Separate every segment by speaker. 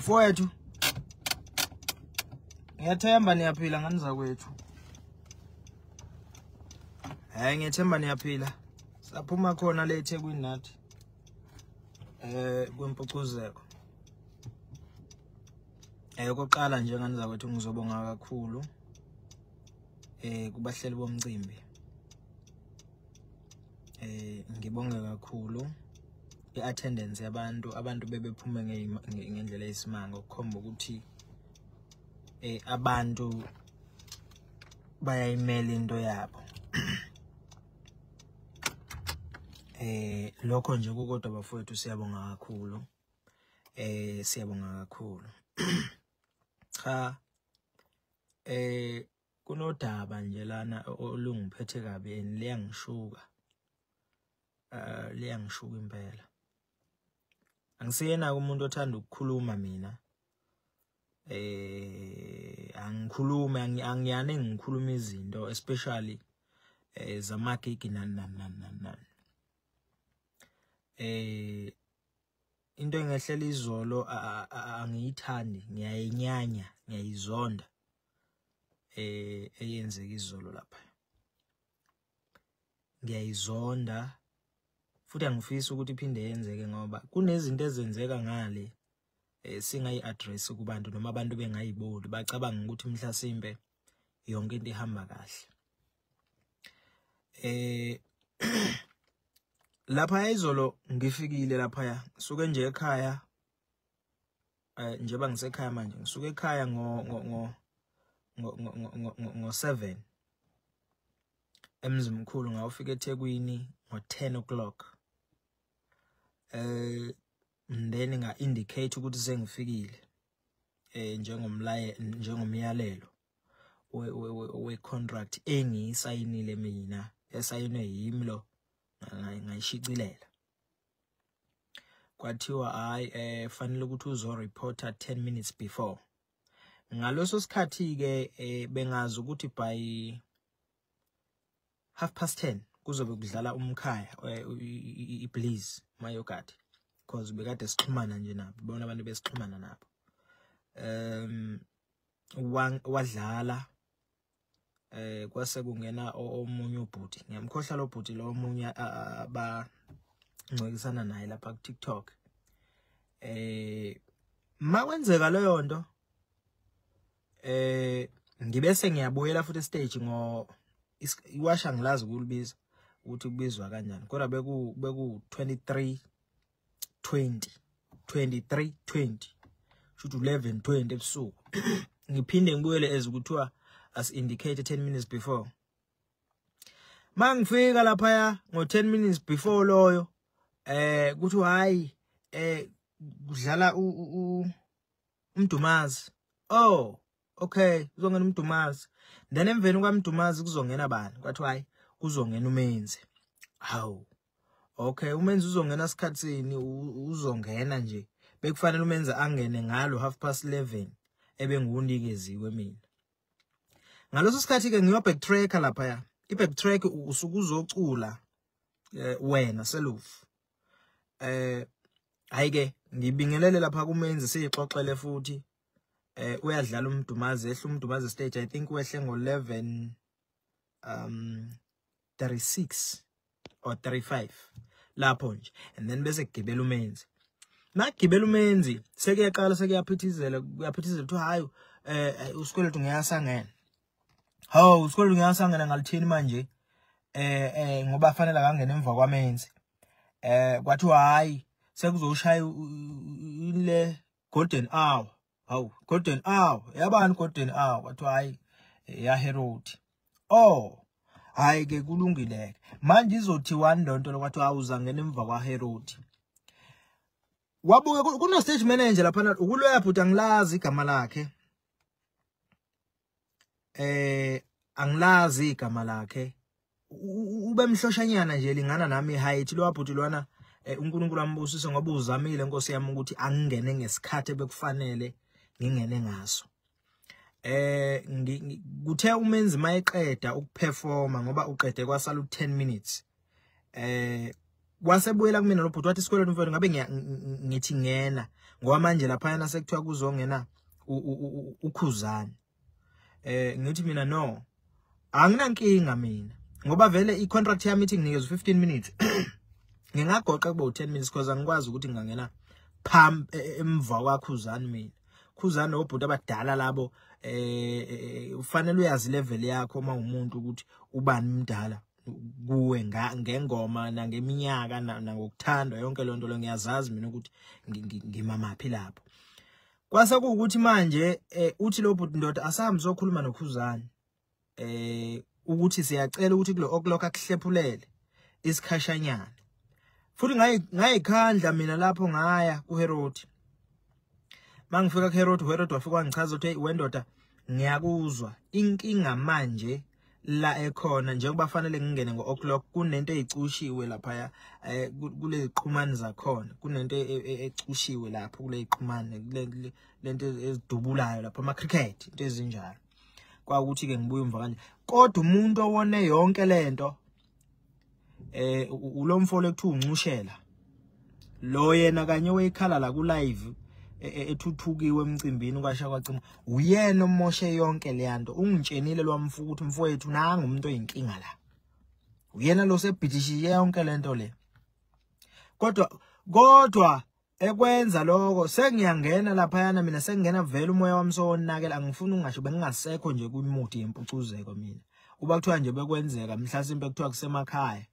Speaker 1: Bafowethu. Ngiyathemba niyaphila ngani kwethu. Hayi ngiyathemba niyaphila. Saphuma khona le eThekwini nathi. Kwempucuzeko. Okokuqala nje ngani kwethu ngizobonga kakhulu kubahleli bomcimbi. Ngibonge kakhulu iattendance yabantu bebephume ngendlela eyisimanga ukukhomba ukuthi abantu bayayimela into yabo. Lokho nje kukodwa bafowethu siyabonga kakhulu. Siyabonga kakhulu. Cha kunodaba nje lana olungiphethe kabi liyangishuka. Liyangishuka impela. Angisiyena umuntu othanda ukukhuluma mina. Angikhuluma angiyane ngikhuluma izinto especially zamagigi nan. Into engehlela izolo angiyithandi, ngiyayinyanya, ngiyayizonda eyenzeka izolo lapha. Ngiyayizonda futhi angifisi ukuthi iphinde yenzeke ngoba kunezinto ezenzeka ngale singayi-address kubantu noma abantu bengayiboni bacabanga ukuthi mhlasimbe yonke into ihamba kahle. Lapha izolo ngifikile lapha suke nje ekhaya njengoba ngisekhaya manje ngisuke ekhaya ngo 7 emzimkhulu ngawufika eThekwini ngo 10 o'clock. Then nga indicate ukuthi sengifikile njengomyalelo we contract engiyisayinile mina esayinwe yimi lo ngayishicilela. Kwathiwa hayi fanele ukuthi uzo reporter 10 minutes before. Ngaloso sikhathi ke bengazi ukuthi by 10:30 kuzobe kudlala umkhaya iBliss Mayogadi because bekade sixhumana nje nabo bona abantu besixhumana nabo. Wadlala kwase kungena omunye ubhuti ngiyamkhohlwa lo bhuti lo omunye abangcwekisana naye lapha ku TikTok. Makwenzeka leyo nto ngibese ngiyabuyela futhi stage ngo iwasha ngilazi ukulibiza ukuthi kubizwa kanjani kodwa beku 23:20 should 11:20 ebusuku. Ngiphinde ngibuyele ezikuthiwa as indicated 10 minutes before. Mangifika lapha ngo 10 minutes before loyo kuthi hayi kudlala uMdumazi. Oh okay kuzongena uMdumazi. Then emveni kwaMdumazi kuzongena bani? Kwathi hayi kuzongena uMenzi. Hawu. Okay uMenzi uzongena sikhatsini uzongena nje. Bekufanele uMenzi angene ngalo 11:30 ebengunikeziwe mina. Ngaloso sikhathi ke ngiyo backtracker lapha. I-backtrack usuke uzocula wena self. Hayi ke ngibingelele lapha kuMenzi siyixoxele futhi uyadlala uMdumazi ehla uMdumazi stage I think wehle ngo 11:36 or 35 lapho nje and then bese kugibela uMenzi. Nakugibela uMenzi sekuyaqala sekuyaphithizela kuthi hayi uSikwelethu ngiyasangena. Hawu uSikwelethu ngiyasangena ngalithini manje ngoba fanele akangena emva kwaMenzi. Kwathi hayi sekuzoshaya ile golden hour. Hawu golden hour yabani golden hour kwathi hayi ya Herod. Oh hayi ke kulungile manje izothi one lonto lokwathi awuzangena emva kwa Herod. Wabuke kuno stage manager lapha ukuloya bhuti angilazi igama lakhe. Angilazi igama lakhe. Ube mhloshanyana nje lingana nami height lo wabhuti lwana uNkulunkulu ambusise ngoba uzamile Nkosi yami ukuthi angingene ngesikhathi ebekufanele ngingene ngaso. Kuthe uMenzi mayeqeda ukuperforma ngoba uqede kwasala 10 minutes. wasebuyela kumina lo bhuti wathi isikweletu mfowethu ngabe ngithi ngena ngoba manje lapha yana sekuthiwa kuzongena ukhuzani. Ngithi mina no anginankinga mina ngoba vele i-contract ya meeting ngikezwe 15 minutes ngingagoqa kubo 10 minutes because angikwazi ukuthi ngingangena phambi emva kwakhuzani mina. Khuzani obhuti abadala labo ufanele uyazi level yakho uma umuntu ukuthi ubani umdala kuwe ngengoma nangeminyaka nangokuthandwa yonke lonto lo ngiyazazi mina ukuthi ngimamaphi lapho. Kwase kuukuthi manje uthi lo bhuti ndoda asahambe sokhuluma nokhuzani ukuthi siyacela ukuthi kulo o'clock akuhlephulele isikhashanyana. Futhi ngayikhandla mina lapho ngaya kuHerod. Mangifika kuHerod wafika wangichaza ukuthi wendoda ngiyakuzwa inkinga manje la ekhona njengoba fanele ngingene ngo-o'clock kunento ezicushiwe lapha kule iqhumani zakhona kunento ecushiwe lapho kule iqhumani lento ezidubulayo lapha ama cricket into ezinjalo. Kwakuthi ke ngibuye umva kanje kodwa umuntu owone yonke lento ulomfolo ekuthiwa uncushela lo yena kanye wayikhala la ku live ethuthukiwe emcimbini kwasha kwacima uyena omoshe yonke le yanto ungitshenile lwamfuku ukuthi mfowethu nanga umuntu oyinkinga la uyena lo sebhidishiye yonke lento le kodwa ekwenza lokho sengiyangena lapha yana mina sengingena vele umoya wami sowonakela angifuni ungasho bengingasekho nje kwimudi yempucuzeko mina kuba kuthiwa nje bekwenzeka mhlasimpe kuthiwa kusemakhaya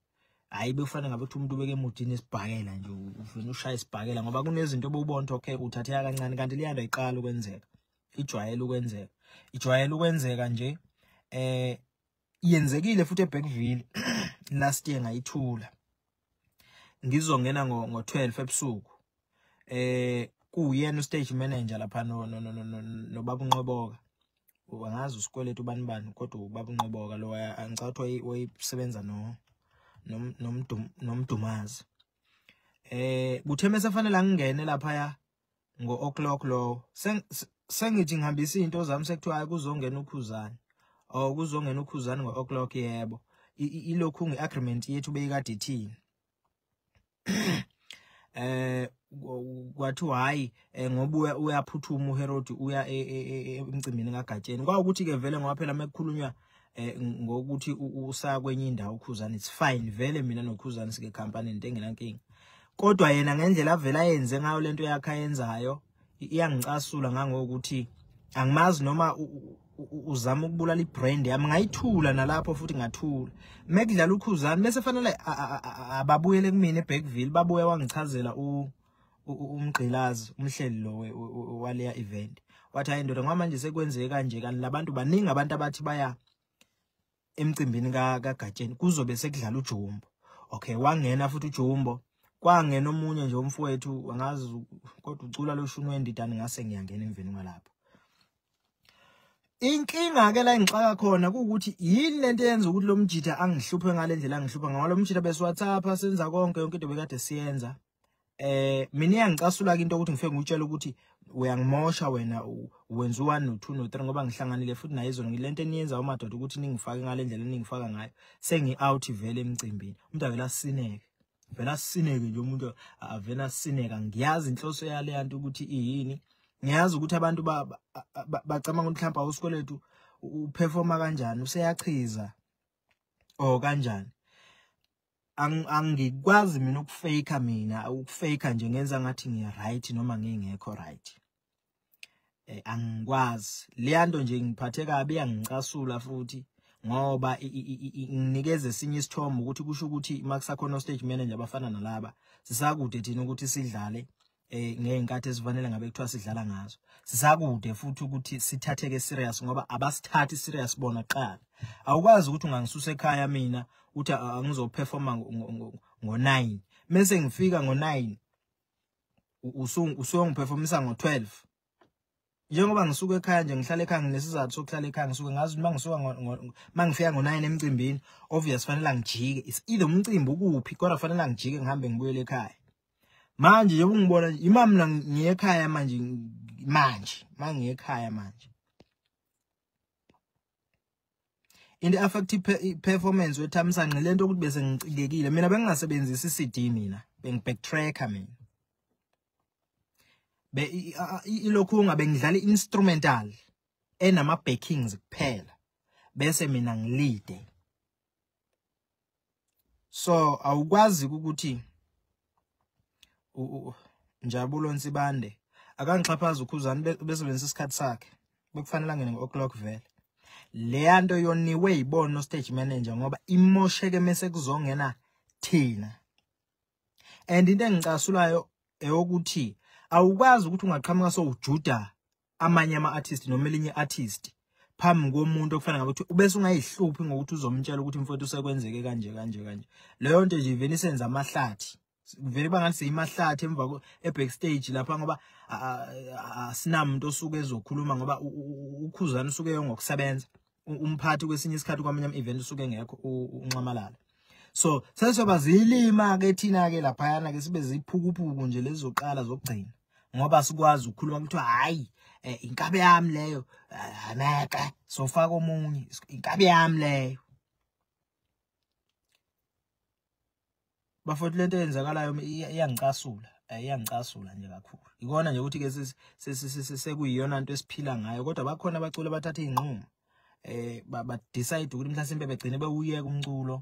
Speaker 1: hayi bekufanele ngabe ukuthi umuntu ubeke emudini isibhakela nje ufuna ushaya isibhakela ngoba kunezinto obubonto okay uthatheka kancane kanti liyanda iqala ukwenzeka ijwayele ukwenzeka nje yenzekile futhi eBackville last year ngayithula ngizongena ngo12 ebusuku kuyena ustage manager lapha no baba Unqoboka wangazi usikweletu bani kodwa ubaba Unqoboka lo angicathi wayisebenza nomdumazi kuthe mase fanele ngingene lapha ngo-o'clock lo sengithi ngihambisa into zami sekuthiwa kuzongena ukhuzani kuzongena ukhuzani ngo-o'clock yebo ilokhu ngeagreement yethu beyikade ithini kwathi hayi ngoba uyaphuthuma uHerod uya emcimbini kaGatsheni kwawukuthi ke vele ngoba phela mekukhulunywa ngokuthi usaya kwenye indawo ukhuzani it's fine vele mina nokhuzani sike company into engenankinga kodwa yena ngendlela avela yenze ngayo lento yakhe ayenzayo iyangicasula ngangokuthi angimazi noma uzama ukubulala ibrand yami ngayithula nalapho futhi ngathula mekudlala ukhuzani bese fanele ababuyele kumina eBackville babuye wangichazela umgqilazi umhleli lo waleya event wathi hayi ndoda ngoba manje sekwenzeke kanje kanti labantu baningi abantu abathi baya emcimbini kaGatsheni kuzobe sekudlala uJumbo okay wangena futhi uJumbo kwangena omunye nje umfowethu wangazi kodwa ucula lo shunu wendidane ngase ngiyangena emveni kwalapho. Inkinga ke la ngixaka khona ukuthi yini lento yenza ukuthi lo mjitha angihluphe ngale ndlela angihlupha ngawo lo mjitha bese WhatsApp senza konke yonke into bekade siyenza mina iyangicasula into ukuthi ngifike ngutshela ukuthi uyangimosha wena wenza 1 no 2 no 3 ngoba ngihlanganile futhi nayo izona ngilento eniyenza umadoda ukuthi ningifake ngale ndlela ningifaka ngayo sengi out vele emcimbini umuntu avela sineke nje umuntu avela sineka ngiyazi inhloso yale yanto ukuthi iyini ngiyazi ukuthi abantu bacama ukuthi mhlawumbe usikweletu uperforma kanjani useyachiza kanjani angikwazi mina ukufake nje ngenza ngathi ngiya right noma ngingekho right angikwazi leyanto nje ngiphathe kabi yangicasula futhi ngoba nginikeze esinye isithombe ukuthi kusho ukuthi makusakhona stage manager abafana nalaba sisakude thina ukuthi sidlale ngeenkathi esifanele ngabe kuthiwa sidlala ngazo sisakude futhi ukuthi sithatheke serious ngoba abasithathi serious bona qala awukwazi ukuthi ungangisusa ekhaya mina uthi angizoperforma ngo9 mase ngifika ngo9 usongiperformisa ngo12 njengoba ngisuka ekhaya nje ngihlala ekhaya nginesizathu sokuhlala ekhaya ngisuka ngazi mangisuka mangifika ngo9 emcimbini obvious fanele ngijike is either umcimbi ukuphi kodwa fanele ngijike ngihambe ngibuyele ekhaya manje nje ungibona imam mina ngiye ekhaya manje mangiye ekhaya manje into affective performance wethamsanqa lento ukuthi bese ngicikekile mina bengingasebenzisi iCD mina bengibacktracker mina ilokhu ungabe ngidlala instrumental enama backings kuphela bese mina ngilide so awukwazi ukuthi Njabulo Nsibande akangixhaphaza ukhuzani besebenzisa isikhathi sakhe bekufanele ngene ngo-o'clock vele le nto yoniwe yibona no stage manager ngoba imosheke mase kuzongena thina and into engicasulayo eyokuthi awukwazi ukuthi ungaqhamuka so ujuda amanye ama-artist noma elinye artist phambi komuntu okufanele ngabe ukuthi ubese ungayihluphi ngokuthi uzomtshela ukuthi mfowethu sekwenzeke kanje leyo nto nje iveni senza amahlathi vele bangathi siyimahlathi emva ebackstage lapha ngoba asinamuntu osuke ezokhuluma ngoba ukhuzana usuke ngokusebenza umphathi kwesinye isikhathi kwamanye ama-event usuke ngekho unxamalala so sesoba zilima ke thina ke lapha yana ke sibe ziphukuphuku nje lezi zoqala zokugcina ngoba sikwazi ukukhuluma ukuthi hayi inkabe yami leyo ameka sofaka omunye inkabe yami leyo bafowethu lento eyenzakalayo iyangicasula nje kakhulu ikona nje ukuthi ke sekuyiyona into esiphila ngayo kodwa bakhona abaculi bathatha izinqumo ba decide ukuthi mhlawumbe begcine bewuyeka umculo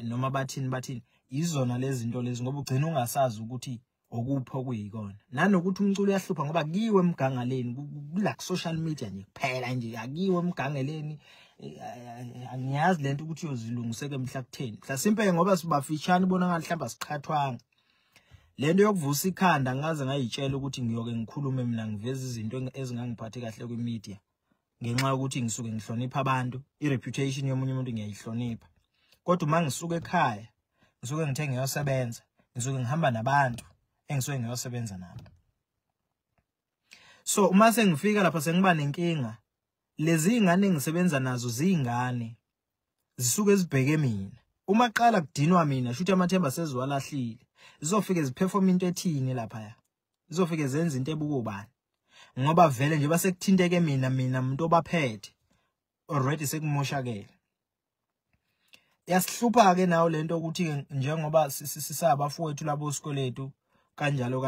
Speaker 1: noma bathini izona lezi zinto lezi ngoba ugcina ungasazi ukuthi okupho kuyikona nanokuthi umculo uyahlupha ngoba kiwe emgangaleni kula social media nje kuphela nje akiwe emgangaleni angiyazi lento ukuthi uyozilungiseke mhla kutheni mhlasimpe ngoba sibafishana ibonakala mhlamba siqhathwanga lento yokuvusa ikhanda ngaze ngayitshela ukuthi ngiyoke ngikhulume mina ngiveza izinto ezingangiphathi kahle kwimedia ngenxa ukuthi ngisuke ngihlonipha abantu ireputation yomunye umuntu ngiyayihlonipha kodwa uma ngisuka ekhaya ngisuke ngithe ngiyosebenza ngisuke ngihamba nabantu engisuke ngiyosebenza nabo so uma sengifika lapha sengiba nenkinga lezi ingane engisebenza nazo zingane zisuke zibheke mina uma qala kudinwa mina shuthi amathemba sezwalahlile zizofike ziperform into ethini lapha zizofike zenza into ebukubani ngoba vele nje basekuthinteke mina umuntu obaphethe already sekumoshakele yasihlupha ke nawo lento ukuthi njengoba sisabafowethu labo sikolethu kanjalo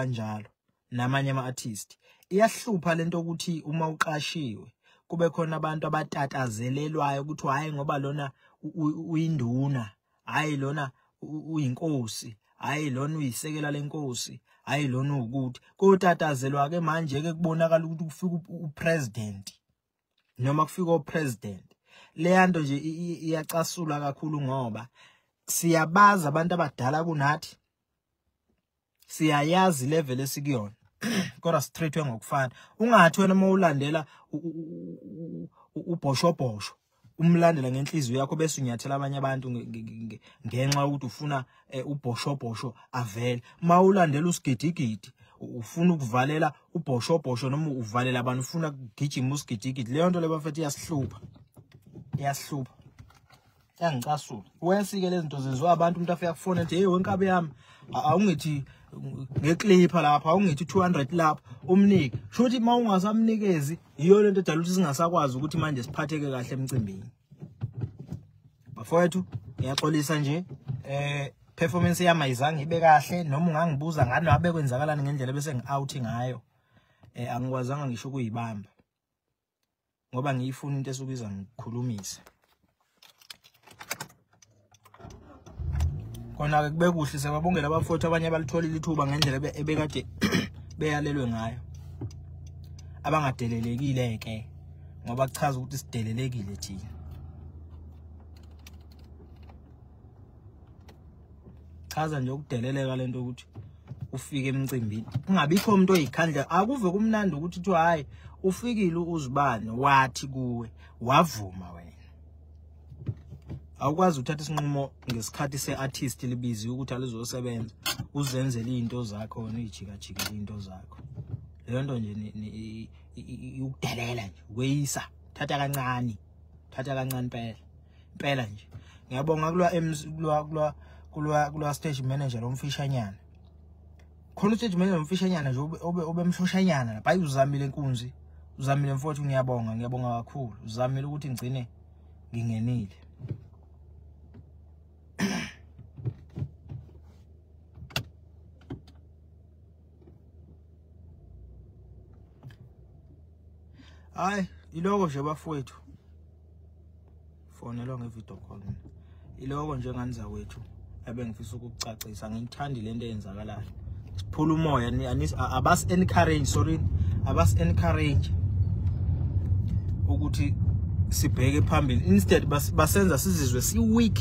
Speaker 1: namanye ama-artist iyahlupha lento ukuthi uma uqashiwe kube khona abantu abatatazelelwayo ukuthi hayi ngoba lona uyinduna hayi lona uyinkosi hayi lona uyisekela lenkosi hayi lona ukuthi kotatazelwa ke manje ke kubonakala ukuthi kufika upresident noma kufika upresident le nto nje iyacasula kakhulu ngoba siyabaza abantu abadala kunathi siyayazi level esikuyona kodwa straight ngokufana ungathi wena mawulandela ubhoshobhosho umlandela ngenhliziyo yakho bese unyathela abanye abantu ngenxa ukuthi ufuna ubhoshobhosho avele mawulandela usigidigidi ufuna ukuvalela ubhoshobhosho noma uvalela abantu ufuna ukugijima usigidigidi leyo nto lebafethi iyasihlupha yangicasula wesike lezi zinto zenziwa abantu umuntu afika kufona ethi hey wenkabe yami awungithi ngeclipha lapha awungithi 200 lapha umnike shothi mawungasamnikezi iyo lento edala ukuthi singasakwazi ukuthi manje siphatheke kahle emcimbini bafowethu ngiyaxolisa nje performance yami ayizange ibe kahle noma ungangibuza ngani wabe kwenzakalani ngendlela bese ngi-out ngayo angikwazanga ngisho ukuyibamba ngoba ngiyifuna into esukubiza ngikhulumise kona ke kube kuhle sebabongela abafowethu abanye abalitholile ithuba ngendlela ebekade beyalelwe ngayo abangadelelekile ke ngoba kuchaza ukuthi sidelelekile thina chaza nje ukudeleleka lento ukuthi ufike emcimbini ungabikho umuntu oyikhandla akuve kumnandi ukuthi uthi hayi ufikile uzibane wathi kuwe wavuma wena awukwazi uthatha isinqumo ngesikhathi seartist libizi ukuthi alizosebenza uzenzele izinto zakho wena ijika izinto zakho leyo nto nje ukudelela nje weyisa thatha kancane impela nje ngiyabonga kulwa stage manager omfishanyana khona stage manager omfishanyana nje obemhloshanyana lapha ayuzamile inkunzi uzamile mfowethu ngiyabonga kakhulu uzamile ukuthi ngigcine ngingenile. Hayi iloko nje bafowethu fonelwa ngevideo call iloko nje nganza wethu ebengifisa ukucacisa ngithandi lento eyenzakalayo siphula umoya abas encourage ukuthi sibheke phambili instead basenza sizizwe si weak